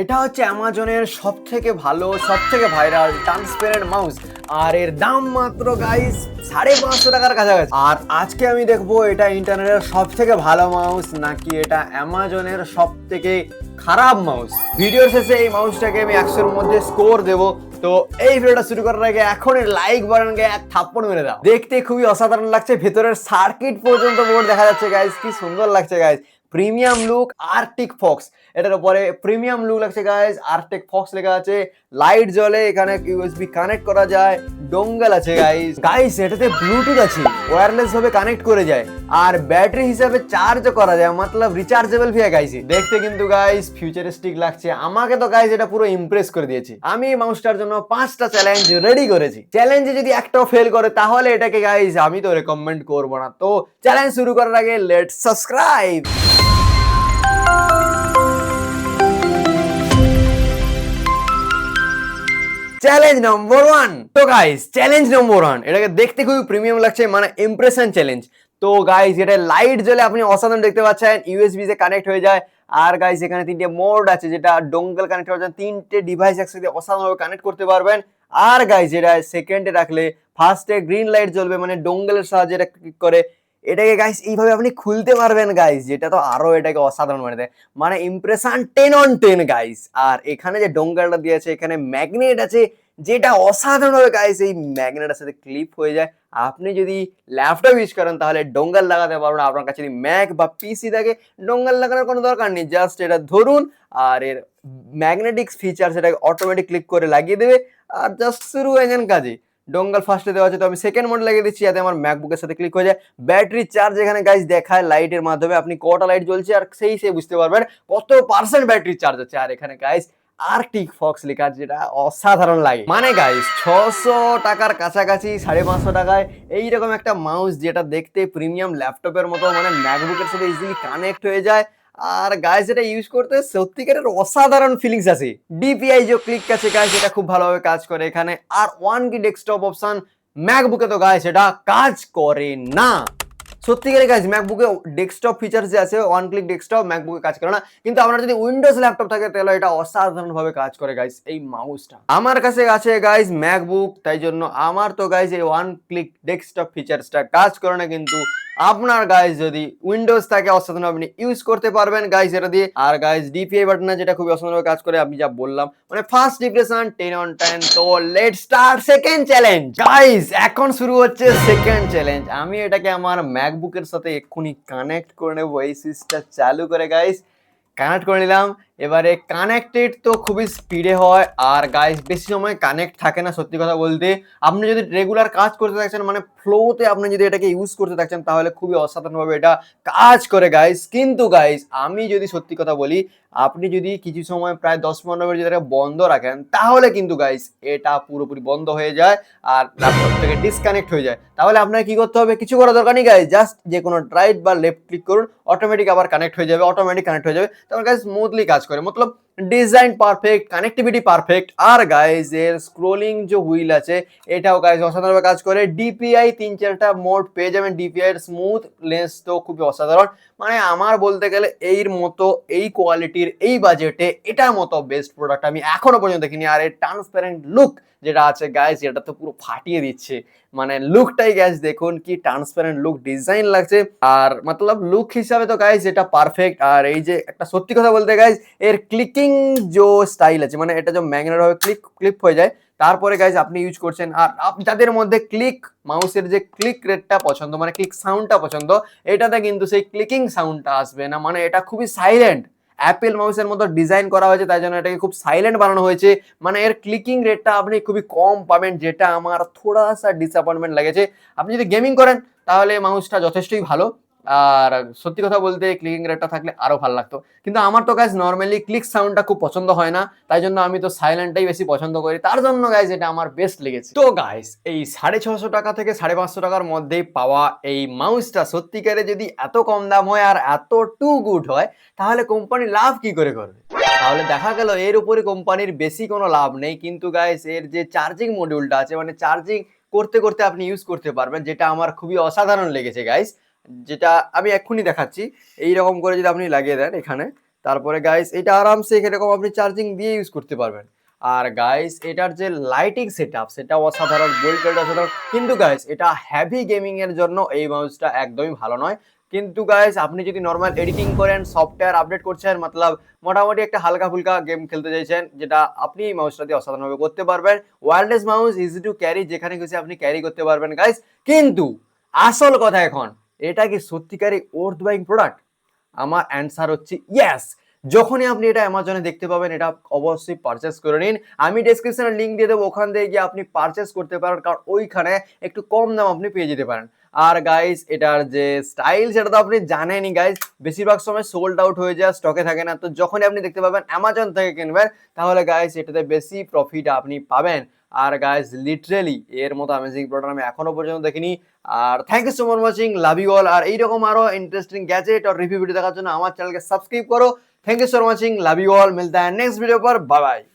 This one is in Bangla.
এটা হচ্ছে অ্যামাজনের সবথেকে ভালো সবথেকে ভাইরাল ট্রান্সপারেন্ট মাউস। আর এর দাম মাত্র গাইস 550 টাকার কাছাকাছি। আর আজকে আমি দেখবো এটা ইন্টারনেটের সবথেকে ভালো মাউস নাকি এটা অ্যামাজনের সবথেকে খারাপ মাউস। ভিডিওর শেষে এই মাউসটাকে আমি 100-এর মধ্যে স্কোর দেবো। তো এই ভিডিওটা শুরু করার আগে এখন লাইক বাটনকে এক থাপ্পড় মেরে দাও। দেখতে খুবই অসাধারণ লাগছে, ভেতরের সার্কিট পর্যন্ত বোর্ড দেখা যাচ্ছে গাইস, কি সুন্দর লাগছে guys. Premium look Arctic Fox, এটার উপরে প্রিমিয়াম লুক লাগছে গাইস। আর্কটিক ফক্স লেখা আছে, লাইট জ্বলে, এখানে ইউএসবি কানেক্ট করা যায়, ডোঙ্গল আছে গাইস এটাতে ব্লুটুথ আছে, ওয়্যারলেস ভাবে কানেক্ট করে যায়, আর ব্যাটারি হিসাবে চার্জ করা যায়, মতলব রিচার্জেবল ভি গাইস। দেখতে কিন্তু গাইস ফিউচারিস্টিক লাগছে, আমাকে তো গাইস এটা পুরো ইমপ্রেস করে দিয়েছে। আমি এই মাউসটার জন্য 5টা চ্যালেঞ্জ রেডি করেছি। চ্যালেঞ্জে যদি একটাও ফেল করে তাহলে এটাকে গাইস আমি তো রেকমেন্ড করব না। তো চ্যালেঞ্জ শুরু করার আগে লেটস সাবস্ক্রাইব। চ্যালেঞ্জ নম্বর 1। তো গাইস চ্যালেঞ্জ নম্বর 1, এটাকে দেখতে খুবই প্রিমিয়াম লাগছে, মানে ইমপ্রেশন চ্যালেঞ্জ। তো গাইস এটা লাইট জ্বলে, আপনি অসাধারণ দেখতে পাচ্ছেন, ইউএসবি তে কানেক্ট হয়ে যায়। আর গাইস এখানে 3টে মোড আছে, যেটা ডোঙ্গল কানেক্ট করা যায়, 3টে ডিভাইস একসাথে অসাধারণভাবে কানেক্ট করতে পারবেন। আর গাইস এটা সেকেন্ডে রাখলে ফার্স্টে গ্রিন লাইট জ্বলবে, মানে ডোঙ্গলের সাহায্যে এটা ক্লিক করে এটাকে গাইস এইভাবে আপনি খুলতে পারবেন গাইস, যেটা তো আরো এটাকে অসাধারণ করে দেয়, মানে ইমপ্রেশন 10/10 গাইস। আর এখানে যে ডোঙ্গলটা দিয়েছে, এখানে ম্যাগনেট আছে, যেটা অসাধারণ হবে গাইস, এই ম্যাগনেটের সাথে ক্লিপ হয়ে যায়। আপনি যদি ল্যাপটপ ইউজ করেন তাহলে ডোঙ্গল লাগাতে পারবেন, আপনার কাছে যদি ম্যাক বা পিসি থাকে ডোঙ্গল লাগানোর কোনো দরকার নেই, জাস্ট এটা ধরুন আর এর ম্যাগনেটিক ফিচার সেটাকে অটোমেটিক ক্লিক করে লাগিয়ে দেবে, আর জাস্ট শুরু হয়ে যান কাজে। ডোঙ্গল ফার্স্টে দেওয়া আছে, তো আমি সেকেন্ড মোড লাগিয়ে দিচ্ছি যাতে আমার ম্যাকবুকের সাথে ক্লিক হয়ে যায়। ব্যাটারি চার্জ এখানে গাইস দেখায় লাইটের মাধ্যমে, আপনি কটা লাইট জ্বলছে আর সেই বুঝতে পারবেন কত পার্সেন্ট ব্যাটারি চার্জ আছে। আর এখানে গাইস আর্কটিক ফক্স লেখা, যেটা অসাধারণ লাগে, মানে গাইস 600 টাকার কাছাকাছি, 550 টাকায় এইরকম একটা মাউস যেটা দেখতে প্রিমিয়াম ল্যাপটপের মতো, মানে ম্যাকবুকের সাথে ইজিলি কানেক্ট হয়ে যায়। আর গাইস এটা ইউজ করতে সত্যিকারের অসাধারণ ফিলিংস আছে। ডিপিআই যে ক্লিক আছে গাইস, এটা খুব ভালোভাবে কাজ করে এখানে। আর 1 কি ডেস্কটপ অপশন, ম্যাকবুকে তো গাইস এটা কাজ করে না। সত্যিকারে গাইস ম্যাকবুকে ডেস্কটপ ফিচার্স যে আছে, ওয়ান ক্লিক ডেস্কটপ, ম্যাকবুকে কাজ করে না। কিন্তু আপনার যদি উইন্ডোজ ল্যাপটপ থাকে তাহলে এটা অসাধারণ ভাবে কাজ করে গাইস এই মাউসটা। আমার কাছে আছে গাইস ম্যাকবুক, তাই জন্য আমার তো গাইস এই ওয়ান ক্লিক ডেস্কটপ ফিচার্সটা কাজ করে না, কিন্তু আপনার গাইস যদি উইন্ডোজ থাকে অসাধারণ আপনি ইউজ করতে পারবেন গাইস এটা দিয়ে। আর গাইস ডিপিআই বাটন যেটা খুবই অসাধারণভাবে কাজ করে, আমি যা বললাম, মানে ফার্স্ট ইমপ্রেশন 10/10। তো let's start second challenge guys. এখন শুরু হচ্ছে সেকেন্ড চ্যালেঞ্জ। আমি এটাকে আমার ম্যাকবুকের সাথে এক্ষুনি কানেক্ট করে নেবো, এই সুইচটা চালু করে গাইস কানেক্ট করে নিলাম। এবারে কানেক্টেড তো খুবই স্পিডে হয়, আর গাইস বেশি সময় কানেক্ট থাকে না সত্যি কথা বলতে। আপনি যদি রেগুলার কাজ করতে থাকছেন, মানে ফ্লোতে আপনি যদি এটাকে ইউজ করতে থাকছেন, তাহলে খুবই অসাধারণভাবে এটা কাজ করে গাইস। কিন্তু গাইস আমি যদি সত্যি কথা বলি, আপনি যদি কিছু সময় প্রায় 10-15 মিনিট যদি এটাকে বন্ধ রাখেন, তাহলে কিন্তু গাইস এটা পুরোপুরি বন্ধ হয়ে যায় আর ল্যাপটপ থেকে ডিসকানেক্ট হয়ে যায়। তাহলে আপনাকে কি করতে হবে? কিছু করার দরকার নেই গাইস, জাস্ট যে কোনো রাইট বা লেফট ক্লিক করুন, অটোমেটিক আবার কানেক্ট হয়ে যাবে, অটোমেটিক কানেক্ট হয়ে যাবে। তখন গাইস স্মুথলি কাজ করে, মতলব ডিজাইন পারফেক্ট, কানেক্টিভিটি পারফেক্ট। আর গাইস এর স্ক্রোলিং যে হুইল আছে, এটাও গাইস অসাধারণভাবে কাজ করে। ডিপিআই 3-4টা মোড পেয়ে যাবেন, ডিপিআই এর স্মুথ লেন্স তো খুবই অসাধারণ, মানে আমার বলতে গেলে এর মতো এই কোয়ালিটির এই বাজেটে এটার মতো বেস্ট প্রোডাক্ট আমি এখনো পর্যন্ত দেখিনি। আর এর ট্রান্সপারেন্ট লুক যেটা আছে গাইস, এটা তো পুরো ফাটিয়ে দিচ্ছে, মানে লুকটাই গাইস দেখুন কি ট্রান্সপারেন্ট লুক ডিজাইন লাগছে। আর মতলব লুক হিসাবে তো গাইস এটা পারফেক্ট। আর এই যে একটা সত্যি কথা বলতে গাইস, এর ক্লিকিং যে স্টাইল আছে, মানে এটা যে ম্যাগনেট ভাবে ক্লিক হয়ে যায়, তারপরে গাইস আপনি ইউজ করছেন। আর যাদের মধ্যে ক্লিক মাউসের যে ক্লিক রেটটা পছন্দ, মানে ক্লিক সাউন্ডটা পছন্দ, এটাতে কিন্তু সেই ক্লিকিং সাউন্ডটা আসবে না, মানে এটা খুবই সাইলেন্ট। অ্যাপেল মাউসের মতো ডিজাইন করা হয়েছে, তাই জন্য এটাকে খুব সাইলেন্ট বানানো হয়েছে, মানে এর ক্লিকিং রেটটা আপনি খুবই কম পাবেন, যেটা আমার থোড়া সা ডিসঅ্যাপয়েন্টমেন্ট লেগেছে। আপনি যদি গেমিং করেন তাহলে মাউসটা যথেষ্টই ভালো, আর সত্যি কথা বলতে ক্লিকিং রেটটা থাকলে আরো ভালো লাগতো। কিন্তু আমার তো গাইজ নর্মালি ক্লিক সাউন্ডটা খুব পছন্দ হয় না, তাই জন্য আমি তো সাইলেন্টটাই বেশি পছন্দ করি, তার জন্য গাইজ এটা আমার বেস্ট লেগেছে। তো গাইজ এই 650 টাকা থেকে 550 টাকার মধ্যেই পাওয়া এই মাউসটা সত্যিকারে যদি এত কম দাম হয় আর এত টু গুড হয়, তাহলে কোম্পানি লাভ কি করে করবে? তাহলে দেখা গেল এর উপরে কোম্পানির বেশি কোনো লাভ নেই। কিন্তু গাইজ এর যে চার্জিং মডিউলটা আছে, মানে চার্জিং করতে করতে আপনি ইউজ করতে পারবেন, যেটা আমার খুবই অসাধারণ লেগেছে গাইজ, যেটা আমি এক্ষুনি দেখাচ্ছি। এইরকম করে যদি আপনি লাগিয়ে দেন এখানে, তারপরে গাইস এটা আরামসে এরকম আপনি চার্জিং দিয়ে ইউজ করতে পারবেন। আর গাইস এটার যে লাইটিং সেটআপ সেটা অসাধারণ, বিল্ড কোয়ালিটি অসাধারণ। কিন্তু গাইস এটা হেভি গেমিং এর জন্য এই মাউসটা একদমই ভালো নয়। কিন্তু গাইস আপনি যদি নরমাল এডিটিং করেন, সফটওয়্যার আপডেট করছেন, মতলব মোটামুটি একটা হালকা ফুলকা গেম খেলতে চাইছেন, যেটা আপনি এই মাউসটা দিয়ে অসাধারণভাবে করতে পারবেন। Wireless mouse, easy to carry, যেখানে খুশি আপনি ক্যারি করতে পারবেন গাইস। কিন্তু আসল কথা এখন, এটা কি সত্যিকারই ওর্থ বাইং প্রোডাক্ট? আমার অ্যান্সার হচ্ছে ইয়েস। যখনই আপনি এটা অ্যামাজনে দেখতে পাবেন, এটা অবশ্যই পারচেস করে নিন। আমি ডেসক্রিপশনে লিঙ্ক দিয়ে দেবো, ওখান থেকে গিয়ে আপনি পারচেস করতে পারেন, কারণ ওইখানে একটু কম দাম আপনি পেয়ে যেতে পারেন। আর গাইস এটার যে স্টাইল সেটা তো আপনি জানেনই গাইস, বেশিরভাগ সময় সোল্ড আউট হয়ে যায়, স্টকে থাকে না। তো যখনই আপনি দেখতে পাবেন অ্যামাজন থেকে কিনবেন, তাহলে গাইস এটাতে বেশি প্রফিট আপনি পাবেন। আর গাইস লিটারেলি এর মতো অ্যামেজিং প্রোডাক্ট আমি এখনো পর্যন্ত দেখিনি। আর thank you so much watching, love you all. আর এইরকম আরো ইন্টারেস্টিং গ্যাজেট আর রিভিউ ভিডিও দেখার জন্য আমার চ্যানেলকে সাবস্ক্রাইব করো। Thank you so much, love you all. मिलता है नेक्स्ट वीडियो पर, बाय बाय।